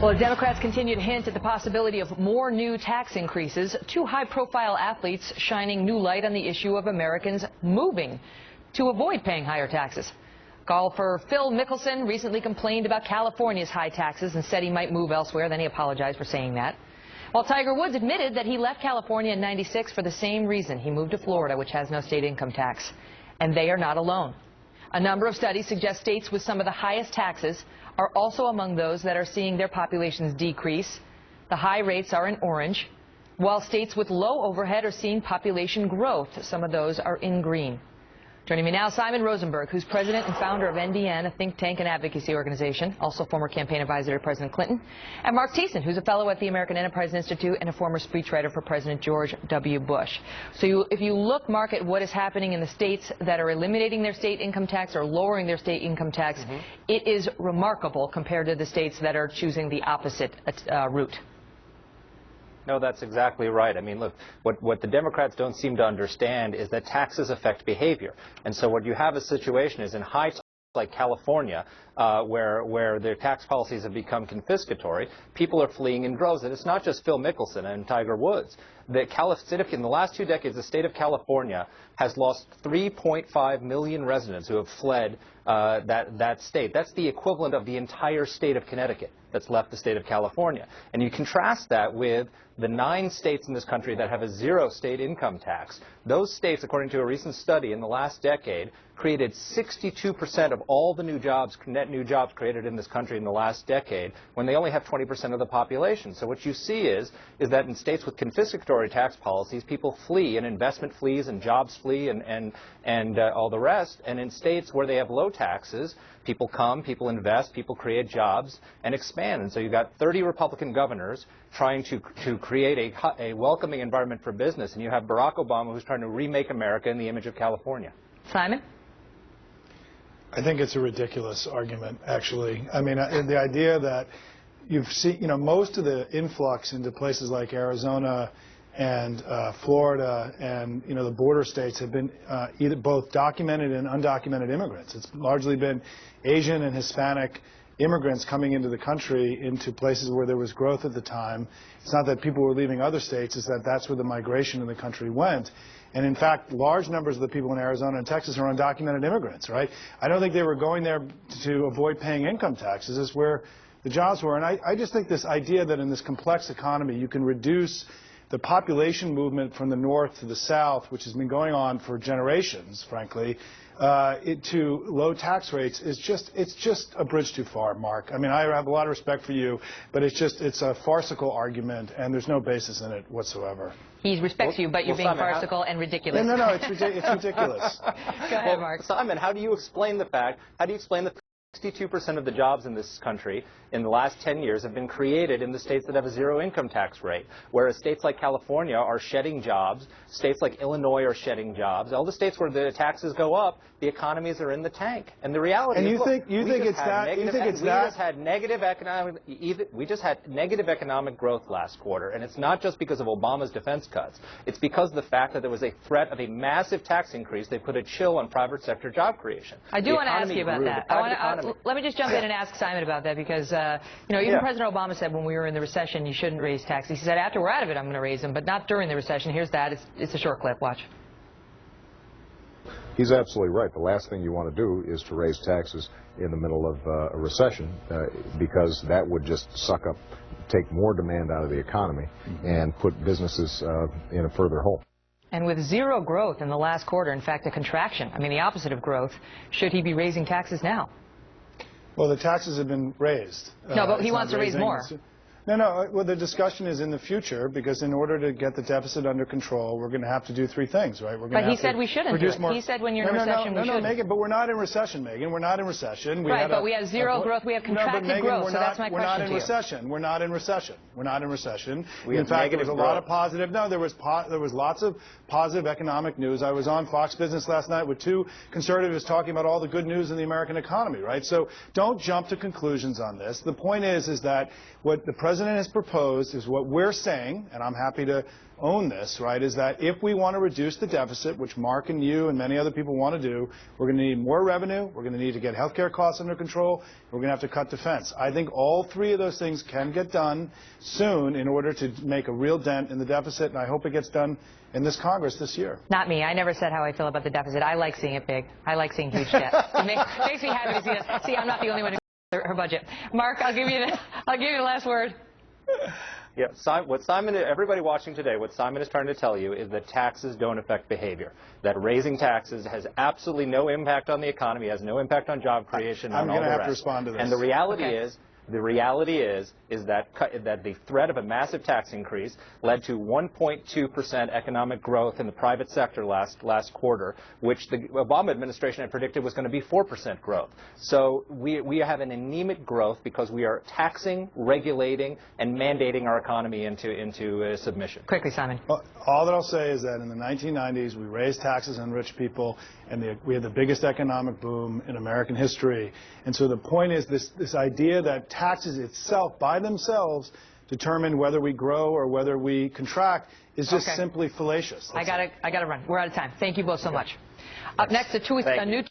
Well, as Democrats continue to hint at the possibility of more new tax increases, two high-profile athletes shining new light on the issue of Americans moving to avoid paying higher taxes. Golfer Phil Mickelson recently complained about California's high taxes and said he might move elsewhere. Then he apologized for saying that. While Tiger Woods admitted that he left California in '96 for the same reason. He moved to Florida, which has no state income tax. And they are not alone. A number of studies suggest states with some of the highest taxes are also among those that are seeing their populations decrease. The high rates are in orange, while states with low overhead are seeing population growth. Some of those are in green. Joining me now, Simon Rosenberg, who's president and founder of NDN, a think tank and advocacy organization, also former campaign advisor to President Clinton, and Mark Thiessen, who's a fellow at the American Enterprise Institute and a former speechwriter for President George W. Bush. So if you look, Mark, at what is happening in the states that are eliminating their state income tax or lowering their state income tax, it is remarkable compared to the states that are choosing the opposite route. No, that's exactly right. I mean, look, what the Democrats don't seem to understand is that taxes affect behavior. And so what you have a situation is in high tax like California, where their tax policies have become confiscatory, people are fleeing in droves. And it's not just Phil Mickelson and Tiger Woods. In the last 2 decades, the state of California has lost 3.5 million residents who have fled that state. That's the equivalent of the entire state of Connecticut that's left the state of California. And you contrast that with the 9 states in this country that have a zero state income tax. Those states, according to a recent study in the last decade, created 62% of all the new jobs, net new jobs created in this country in the last decade, when they only have 20% of the population. So what you see is that in states with confiscatory tax policies, people flee, and investment flees, and jobs flee, and all the rest. And in states where they have low taxes, people come, people invest, people create jobs, and expand. And so you've got 30 Republican governors trying to create a welcoming environment for business, and you have Barack Obama who's trying to remake America in the image of California. Simon? I think it's a ridiculous argument, actually. I mean, the idea that you've seen, most of the influx into places like Arizona and Florida and, the border states have been either both documented and undocumented immigrants. It's largely been Asian and Hispanic immigrants coming into the country, into places where there was growth at the time. It's not that people were leaving other states, it's that that's where the migration in the country went. And in fact, large numbers of the people in Arizona and Texas are undocumented immigrants, right? I don't think they were going there to avoid paying income taxes. It's where the jobs were. And I just think this idea that in this complex economy you can reduce the population movement from the north to the south, which has been going on for generations, frankly, to low tax rates it's just a bridge too far, Mark. I mean, I have a lot of respect for you, but it's a farcical argument, and there's no basis in it whatsoever. He respects you, but you're being Simon, farcical and ridiculous. No, it's ridiculous. Go ahead, Mark. Simon, how do you explain the 62% of the jobs in this country in the last 10 years have been created in the states that have a zero income tax rate, whereas states like California are shedding jobs, states like Illinois are shedding jobs. All the states where the taxes go up, the economies are in the tank. And the reality is, we just had negative economic growth last quarter, and it's not just because of Obama's defense cuts. It's because of the fact that there was a threat of a massive tax increase. They put a chill on private sector job creation. I do want to ask you about that. Let me just jump in and ask Simon about that, because even President Obama said when we were in the recession you shouldn't raise taxes. He said after we're out of it I'm going to raise them, but not during the recession. Here's that. It's a short clip. Watch. He's absolutely right. The last thing you want to do is to raise taxes in the middle of a recession, because that would just take more demand out of the economy and put businesses in a further hole. And with zero growth in the last quarter, in fact, a contraction, I mean, the opposite of growth, should he be raising taxes now? Well, the taxes have been raised. No, but he wants to raise more. No, well, the discussion is in the future, because in order to get the deficit under control, we're going to have to do 3 things, right? But he said we shouldn't do it. He said when you're in recession, we shouldn't. No, Megyn, but we're not in recession, Megyn. We're not in recession. Right, but we have zero growth. We have contracted growth, so that's my question to you. We're not in recession. We're not in recession. We're not in recession. In fact, there was a lot of positive. No, there was lots of positive economic news. I was on Fox Business last night with 2 conservatives talking about all the good news in the American economy, right? So don't jump to conclusions on this. The point is that what the president president has proposed is what we're saying, and I'm happy to own this, right, is that if we want to reduce the deficit, which Mark and you and many other people want to do, we're going to need more revenue, we're going to need to get health care costs under control, we're going to have to cut defense. I think all three of those things can get done soon in order to make a real dent in the deficit, and I hope it gets done in this Congress this year. Not me. I never said how I feel about the deficit. I like seeing it big. I like seeing huge debt. It makes me happy to see this. See, I'm not the only one who her budget. Mark, I'll give you the last word. Yeah, what Simon, everybody watching today, what Simon is trying to tell you is that taxes don't affect behavior. That raising taxes has absolutely no impact on the economy, has no impact on job creation. I'm going to have to respond to this. And the reality is that the threat of a massive tax increase led to 1.2% economic growth in the private sector last quarter, which the Obama administration had predicted was going to be 4% growth. So we have an anemic growth because we are taxing, regulating, and mandating our economy into submission. Quickly, Simon. Well, all that I'll say is that in the 1990s, we raised taxes on rich people, and we had the biggest economic boom in American history. And so the point is this idea that taxes itself, by themselves, determine whether we grow or whether we contract is just simply fallacious. I gotta run. We're out of time. Thank you both so much. Up next, a new